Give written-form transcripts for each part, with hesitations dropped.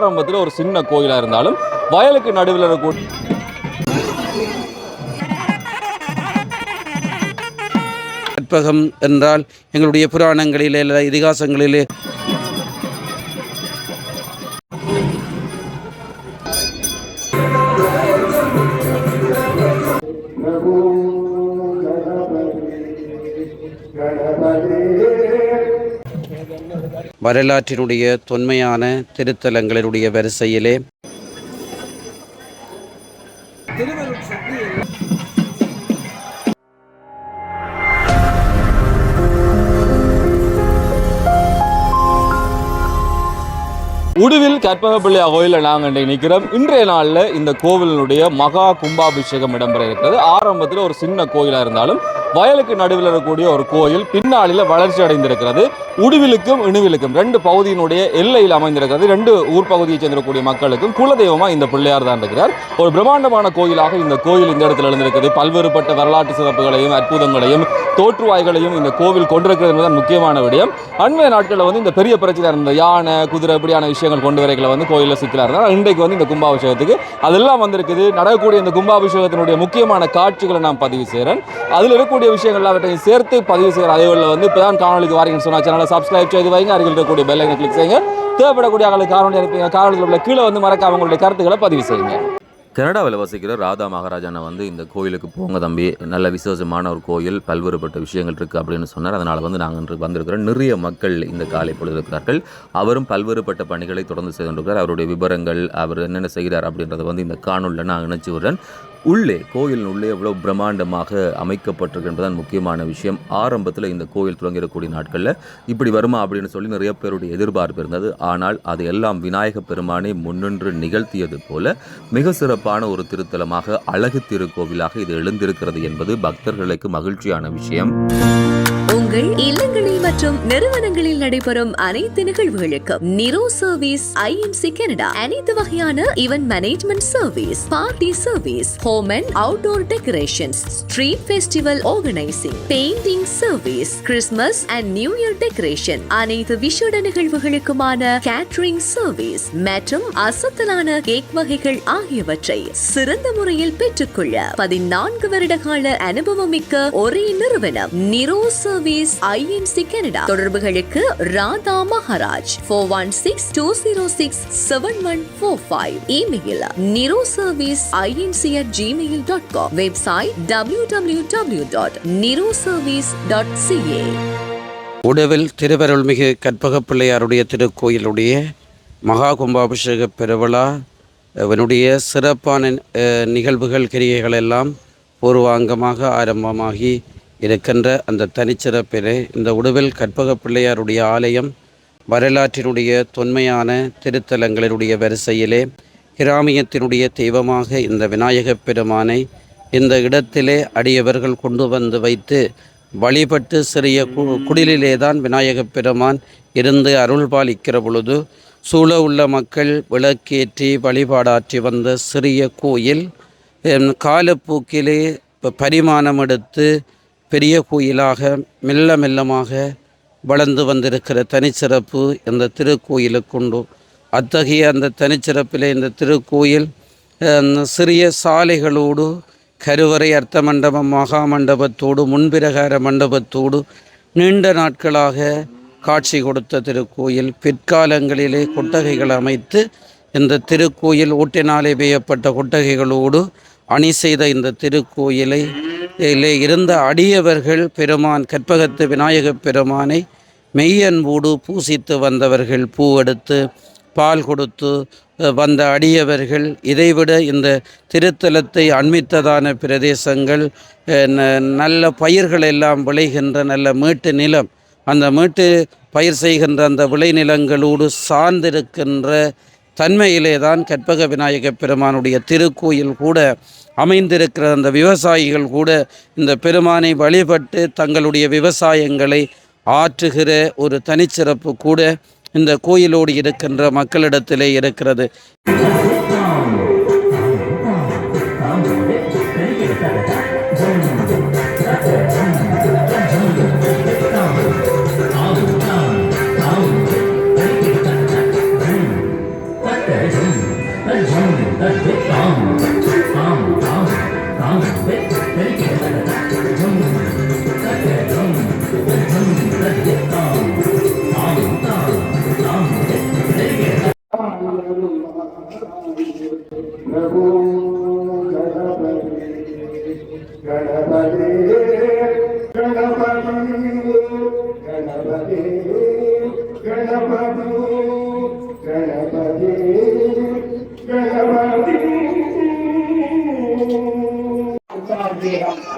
ஆரம்பத்தில் ஒரு சின்ன கோயிலாக இருந்தாலும் வயலுக்கு நடுவில் இருக்கக்கூடிய கற்பகம் என்றால் எங்களுடைய புராணங்களிலே இதிகாசங்களிலே வரலாற்றினுடைய தொன்மையான திருத்தலங்களினுடைய வரிசையிலே உடுவில் கற்பக பிள்ளையார் கோயிலில் நாங்கள் இன்றைக்கு நிற்கிறோம். இன்றைய நாளில் இந்த கோவிலினுடைய மகா கும்பாபிஷேகம் இடம்பெற இருக்கிறது. ஆரம்பத்தில் ஒரு சின்ன கோயிலாக இருந்தாலும் வயலுக்கு நடுவில் இருக்கக்கூடிய ஒரு கோயில் பின்னாளில் வளர்ச்சி அடைந்திருக்கிறது. உடுவிலுக்கும் இணுவிலுக்கும் ரெண்டு பகுதியினுடைய எல்லையில் அமைந்திருக்கிறது. ரெண்டு ஊர் பகுதியை சேர்ந்திருக்கக்கூடிய மக்களுக்கும் குலதெய்வமாக இந்த பிள்ளையார் தான் இருக்கிறார். ஒரு பிரம்மாண்டமான கோயிலாக இந்த கோயில் இந்த இடத்துல எழுந்திருக்கிறது. பல்வேறுபட்ட வரலாற்று சிறப்புகளையும் அற்புதங்களையும் தோற்றுவாய்களையும் இந்த கோவில் கொண்டிருக்கிறது என்பதுதான் முக்கியமான விடயம். அண்மைய நாட்களில் இந்த பெரிய பிரச்சனை இருந்த யானை குதிரை இப்படியான விஷயங்கள் கொண்டு வரைகளை கோயிலில் சிக்கலாக இருந்தால் இன்றைக்கு இந்த கும்பாபிஷேகத்துக்கு அதெல்லாம் வந்திருக்குது. நடக்கக்கூடிய இந்த கும்பாபிஷேகத்தினுடைய முக்கியமான காட்சிகளை நான் பதிவு செய்கிறேன். அதில் இருக்கக்கூடிய விஷயங்கள் எல்லாவற்றையும் சேர்த்து பதிவு செய்கிற அதே இப்போ தான் காணொலிக்கு வாரீங்கன்னு சொன்னால் சேனலை சப்ஸ்கிரைப் செய்து வைங்க. அருகில் இருக்கக்கூடிய பெல் ஐக்கனை கிளிக் செய்யுங்க. தேவைப்படக்கூடிய அவங்களுக்கு காணொலி அனுப்பிங்க. காணொலியில் கீழே மறக்காம அவங்களுடைய கருத்துக்களை பதிவு செய்யுங்க. கனடாவில் வசிக்கிற ராதா மகாராஜானை இந்த கோயிலுக்கு போங்க தம்பி, நல்ல விசேஷமான ஒரு கோயில், பல்வேறுபட்ட விஷயங்கள் இருக்குது அப்படின்னு சொன்னார். அதனால் நாங்கள் வந்திருக்கிறோம். நிறைய மக்கள் இந்த காலை பொழுது இருக்கிறார்கள். அவரும் பல்வேறுபட்ட பணிகளை தொடர்ந்து செய்து கொண்டிருக்கிறார். அவருடைய விவரங்கள், அவர் என்னென்ன செய்கிறார் அப்படின்றத இந்த காணொலியில் நான் இணைச்சி விடுறேன். உள்ளே கோயிலின் உள்ளே எவ்வளோ பிரம்மாண்டமாக அமைக்கப்பட்டிருக்கின்றதான் முக்கியமான விஷயம். ஆரம்பத்தில் இந்த கோயில் தொடங்கிடக்கூடிய நாட்களில் இப்படி வருமா அப்படின்னு சொல்லி நிறைய பேருடைய எதிர்பார்ப்பு இருந்தது. ஆனால் அது எல்லாம் விநாயக பெருமானை முன்னின்று நிகழ்த்தியது போல மிக சிறப்பான ஒரு திருத்தலமாக அழகு திருக்கோவிலாக இது எழுந்திருக்கிறது என்பது பக்தர்களுக்கு மகிழ்ச்சியான விஷயம். உங்கள் இல்லங்களில் மற்றும் நிறுவனங்களில் நடைபெறும் அனைத்து நிகழ்வுகளுக்கும் நிரோ சர்வீஸ் ஐஎம்சி கனடா அனைத்து வகையான event management service, party service, home and outdoor decorations, street festival organising, painting service, Christmas and new year decoration, அனைத்து விசேட நிகழ்வுகளுக்குமான கேட்டரிங் சர்வீஸ் மற்றும் அசத்தலான கேக் வகைகள் ஆகியவற்றை சிறந்த முறையில் பெற்றுக்கொள்ள 14 வருட கால அனுபவமிக்க ஒரே நிறுவனம் நிரோ சர்வீஸ் ஐஎன்சி கனடா. தொடர்புகளுக்கு Radha Maharaj 4162067145. Email niroserviceinc@gmail.com. Website www.niroservice.ca. Uduvil திருவருள்மிகு கற்பக பிள்ளையாருடைய திருக்கோயிலுடைய மகா கும்பாபிஷேக பெருவிழா அவனுடைய சிறப்பான நிகழ்வுகள் கிரியைகள் எல்லாம் பூர்வாங்கமாக ஆரம்பமாகி இருக்கின்ற அந்த தனிச்சிறப்பிலே இந்த உடுவில் கற்பக பிள்ளையாருடைய ஆலயம் வரலாற்றினுடைய தொன்மையான திருத்தலங்களினுடைய வரிசையிலே கிராமியத்தினுடைய தெய்வமாக இந்த விநாயகப் பெருமானை இந்த இடத்திலே அடியவர்கள் கொண்டு வந்து வைத்து வழிபட்டு சிறிய குடிலிலே தான் விநாயகப் பெருமான் இருந்து அருள்பாலிக்கிற பொழுது சூழ உள்ள மக்கள் விளக்கேற்றி வழிபாடாற்றி வந்த சிறிய கோயில் காலப்போக்கிலே பரிமாணம் எடுத்து பெரிய கோயிலாக மெல்ல மெல்லமாக வளர்ந்து வந்திருக்கிற தனிச்சிறப்பு இந்த திருக்கோயிலுக்குண்டு. அத்தகைய அந்த தனிச்சிறப்பிலே இந்த திருக்கோயில் சிறிய சாலைகளோடு கருவறை அர்த்த மண்டபம் மகா மண்டபத்தோடு முன்பிரகார மண்டபத்தோடு நீண்ட நாட்களாக காட்சி கொடுத்த திருக்கோயில். பிற்காலங்களிலே கொட்டகைகள் அமைத்து இந்த திருக்கோயில் ஊட்டினாலே பெய்யப்பட்ட கொட்டகைகளோடு அணி செய்த இந்த திருக்கோயிலை இருந்த அடியவர்கள் பெருமான் கற்பகத்து விநாயகப் பெருமானை மெய்யன்போடு பூசித்து வந்தவர்கள், பூ எடுத்து பால் கொடுத்து வந்த அடியவர்கள். இதைவிட இந்த திருத்தலத்தை அண்மித்ததான பிரதேசங்கள் நல்ல பயிர்கள் எல்லாம் விளைகின்ற நல்ல மீட்டு நிலம், அந்த மீட்டு பயிர் செய்கின்ற அந்த விளைநிலங்களோடு சார்ந்திருக்கின்ற தன்மையிலே தான் கற்பக விநாயகப் பெருமானுடைய திருக்கோயில் கூட அமைந்திருக்கிற. அந்த விவசாயிகள் கூட இந்த பெருமானை வழிபட்டு தங்களுடைய விவசாயங்களை ஆற்றுகிற ஒரு தனிச்சிறப்பு கூட இந்த கோயிலோடு இருக்கின்ற மக்களிடத்திலே இருக்கிறது.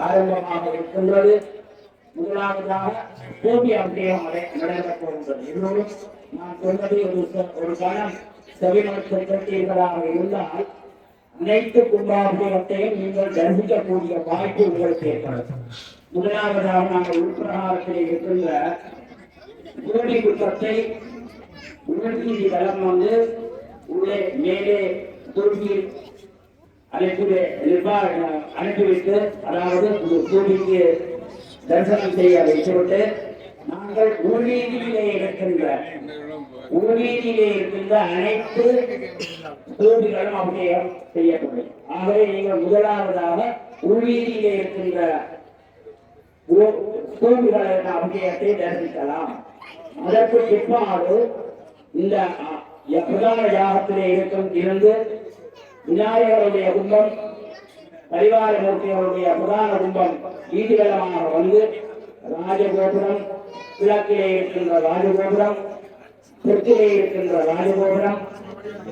ஆரம்பமாக இருக்கின்றது. முதலாவதாக போட்டி அபிஷேகம் நடைபெறப் போகின்றது. இன்னொரு நான் சொன்னது ஒரு கணம் செவினீர்களாக இருந்தால் அனைத்து கும்பாபிஷேகத்தையும் நீங்கள் தரிசிக்கக்கூடிய வாய்ப்பு உங்களுக்கு ஏற்படும். முதலாவதாக நாங்கள் உள்பிரகாரத்தில் இருக்கின்ற பூமி குற்றத்தை உணர்ச்சி தளம் வந்து உள்ளே மேலே துருக்கியில் அனுப்பிவிட்டு அதாவது பூமிக்கு தரிசனம் செய்ய வைத்துவிட்டு நாங்கள் உள்வீதியிலே இருக்கின்ற அனைத்து பூமிகளும் அபிஷேகம் செய்யப்படும். ஆகவே நீங்கள் முதலாவதாக உள்வீதியிலே இருக்கின்ற பூமிகளை அபிஷேகத்தை தரிசிக்கலாம். அதற்கு பிற்பாடு இந்த பிரதான யாகத்திலே இருந்து விநாயகருடைய கும்பம் பரிவார மூர்த்திகளுடைய பிரதான கும்பம் வீதிகளமாக வந்து ராஜகோபுரம், கிழக்கிலே இருக்கின்ற ராஜகோபுரம், தெற்கிலே இருக்கின்ற ராஜகோபுரம்,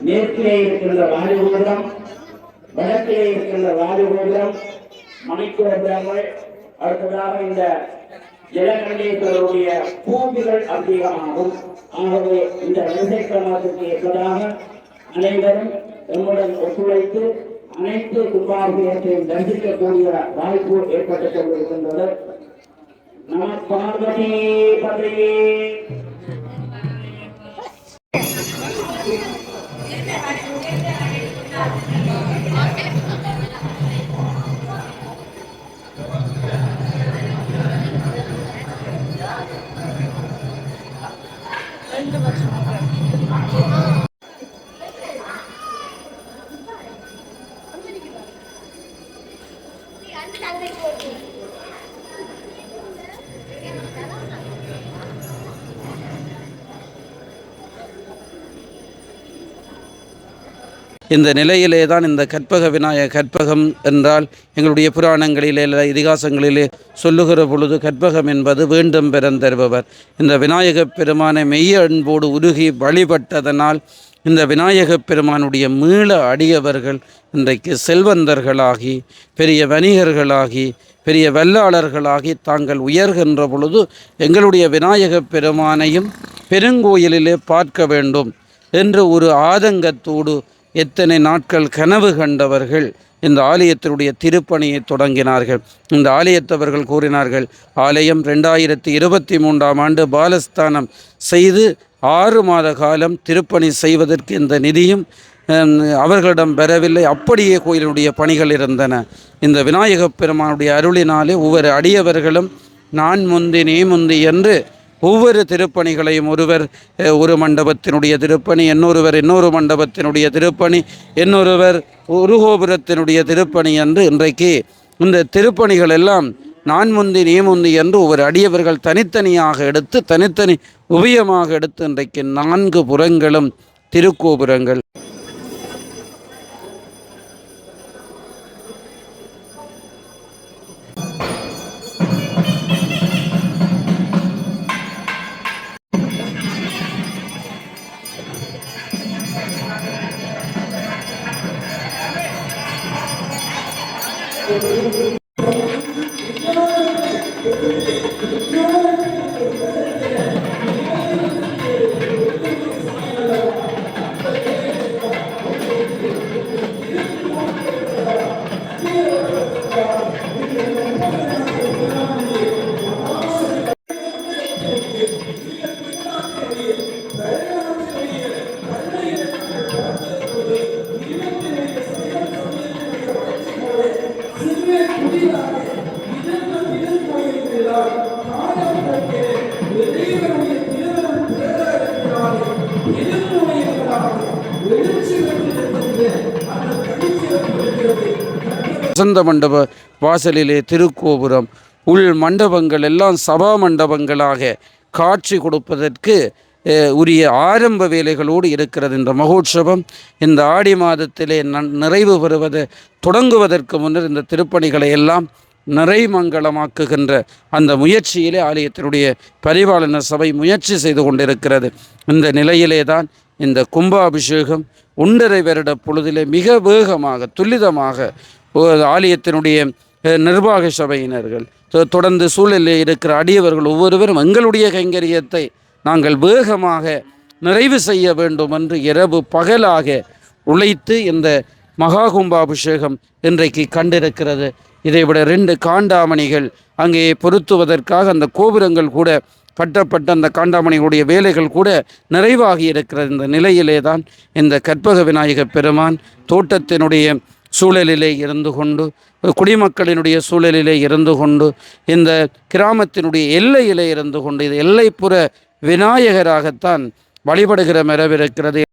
மேற்கிலே இருக்கின்ற ராஜகோபுரம், வடக்கிலே இருக்கின்ற ராஜகோபுரம், மணிக்கோபுரங்கள், அடுத்ததாக இந்த ஜலகண்டேஸ்வரருடைய பூமிகள் அதிகமாகும். ஆகவே இந்த விவசாயத்திற்கு ஏற்பதாக அனைவரும் நம்முடன் ஒத்துழைத்து அனைத்து கும்பாபிஷேகத்தையும் தரிசிக்கக்கூடிய வாய்ப்பு ஏற்பட்டுக் கொண்டிருக்கின்றது. நம பார்வதி பதே. இந்த நிலையிலே தான் இந்த கற்பக விநாயகர் கற்பகம் என்றால் எங்களுடைய புராணங்களிலே இதிகாசங்களிலே சொல்லுகிற பொழுது கற்பகம் என்பது வேண்டும் பெறந்தருபவர். இந்த விநாயகப் பெருமானை மெய்ய அன்போடு உருகி வழிபட்டதனால் இந்த விநாயகப் பெருமானுடைய மீள அடியவர்கள் இன்றைக்கு செல்வந்தர்களாகி பெரிய வணிகர்களாகி பெரிய வெள்ளாளர்களாகி தாங்கள் உயர்கின்ற பொழுது எங்களுடைய விநாயகப் பெருமானையும் பெருங்கோயிலிலே பார்க்க வேண்டும் என்று ஒரு ஆதங்கத்தோடு எத்தனை நாட்கள் கனவு கண்டவர்கள் இந்த ஆலயத்தினுடைய திருப்பணியை தொடங்கினார்கள். இந்த ஆலயத்தவர்கள் கூறினார்கள், ஆலயம் 2023ஆம் ஆண்டு பாலஸ்தானம் செய்து 6 மாத காலம் திருப்பணி செய்வதற்கு இந்த நிதியும் அவர்களிடம் பெறவில்லை. அப்படியே கோயிலுடைய பணிகள் இருந்தன. இந்த விநாயகப் பெருமானுடைய அருளினாலே ஒவ்வொரு அடியவர்களும் நான் முந்தி நீ முந்தி என்று ஒவ்வொரு திருப்பணிகளையும் ஒருவர் ஒரு மண்டபத்தினுடைய திருப்பணி, இன்னொரு மண்டபத்தினுடைய திருப்பணி, இன்னொருவர் ஒரு கோபுரத்தினுடைய திருப்பணி என்று இன்றைக்கு இந்த திருப்பணிகள் எல்லாம் நான் முந்தி நீ முந்தி என்று ஒவ்வொரு அடியவர்கள் தனித்தனியாக எடுத்து தனித்தனி உபயமாக எடுத்து இன்றைக்கு 4 புறங்களும் திருக்கோபுரங்கள். வசந்த மண்டப வாசலிலே திருக்கோபுரம், உள் மண்டபங்கள் எல்லாம் சபா மண்டபங்களாக காட்சி கொடுப்பதற்கு உரிய ஆரம்ப வேலைகளோடு இருக்கிறது. இந்த மகோற்சவம் இந்த ஆடி மாதத்திலே நிறைவு பெறுவது தொடங்குவதற்கு முன்னர் இந்த திருப்பணிகளை எல்லாம் நிறைமங்கலமாக்குகின்ற அந்த முயற்சியிலே ஆலயத்தினுடைய பரிபாலன சபை முயற்சி செய்து கொண்டிருக்கிறது. இந்த நிலையிலே தான் இந்த கும்பாபிஷேகம் 1.5 வருட பொழுதிலே மிக வேகமாக துரிதமாக ஆலயத்தினுடைய நிர்வாக சபையினர்கள் தொடர்ந்து சூழலில் இருக்கிற அடியவர்கள் ஒவ்வொருவரும் எங்களுடைய கைங்கரியத்தை நாங்கள் வேகமாக நிறைவு செய்ய வேண்டும் என்று இரவு பகலாக உழைத்து இந்த மகா கும்பாபிஷேகம் இன்றைக்கு கண்டிருக்கிறது. இதைவிட 2 காண்டாமணிகள் அங்கே பொருத்துவதற்காக அந்த கோபுரங்கள் கூட கட்டப்பட்ட அந்த காண்டாமணிகளுடைய வேலைகள் கூட நிறைவாகி இருக்கிறது. இந்த நிலையிலே தான் இந்த கற்பக விநாயகப் பெருமான் தோட்டத்தினுடைய சூழலிலே இருந்து கொண்டு, குடிமக்களினுடைய சூழலிலே இருந்து கொண்டு, இந்த கிராமத்தினுடைய எல்லையிலே இருந்து கொண்டு, இது எல்லைப்புற விநாயகராகத்தான் வழிபடுகிற மரபிருக்கிறது.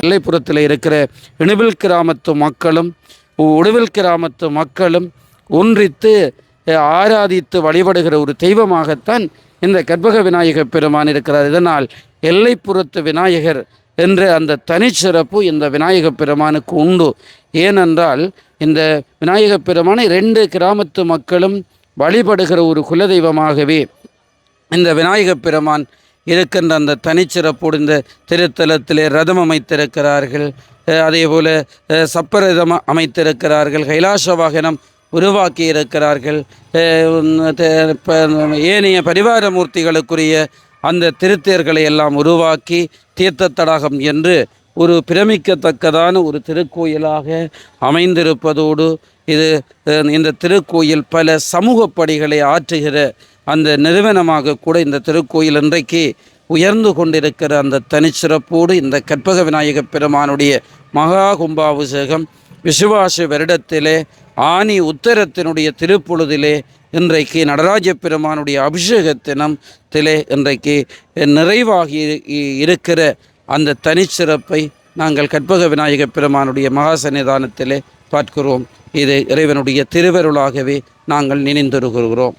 எல்லைப்புறத்தில் இருக்கிற இணுவில் கிராமத்து மக்களும் உடுவில் கிராமத்து மக்களும் ஒன்றித்து ஆராதித்து வழிபடுகிற ஒரு தெய்வமாகத்தான் இந்த கற்பக விநாயகர் பெருமான் இருக்கிறார். இதனால் எல்லைப்புறத்து விநாயகர் என்ற அந்த தனிச்சிறப்பு இந்த விநாயகப் பெருமானுக்கு உண்டு. ஏனென்றால் இந்த விநாயகப் பெருமானை 2 கிராமத்து மக்களும் வழிபடுகிற ஒரு குலதெய்வமாகவே இந்த விநாயகப் பெருமான் இருக்கின்ற அந்த தனிச்சிறப்போடு இந்த திருத்தலத்திலே ரதம் அமைத்திருக்கிறார்கள். அதே போல் சப்பரதம் அமைத்திருக்கிறார்கள். கைலாச வாகனம் உருவாக்கி இருக்கிறார்கள். ஏனைய பரிவார மூர்த்திகளுக்குரிய அந்த திருத்தேர்களை எல்லாம் உருவாக்கி தீர்த்த தடாகம் என்று ஒரு பிரமிக்கத்தக்கதான ஒரு திருக்கோயிலாக அமைந்திருப்பதோடு இந்த திருக்கோயில் பல சமூக பணிகளை ஆற்றுகிற அந்த நிறுவனமாக கூட இந்த திருக்கோயில் இன்றைக்கு உயர்ந்து கொண்டிருக்கிற அந்த தனிச்சிறப்போடு இந்த கற்பக விநாயகப் பெருமானுடைய மகா கும்பாபிஷேகம் விசுவாச வருடத்திலே ஆனி உத்தரத்தினுடைய திருப்பொழுதிலே இன்றைக்கு நடராஜ பெருமானுடைய அபிஷேகத்தினத்திலே இன்றைக்கு நிறைவாகி இருக்கிற அந்த தனிச்சிறப்பை நாங்கள் கற்பக விநாயகப் பெருமானுடைய மகா சன்னிதானத்திலே பார்க்கிறோம். இது இறைவனுடைய திருவருளாகவே நாங்கள் நினைந்திருக்கிறோம்.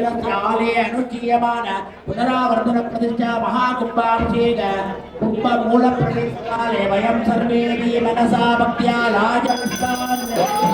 मंदिरस्य आलये अनुष्ठीयमान पुनरावर्तन प्रतिष्ठा महाकुम्भाभिषेक कुम्भमूलप्रतिष्ठाकाले वयं सर्वे मनसा भक्त्या राजपुष्पान्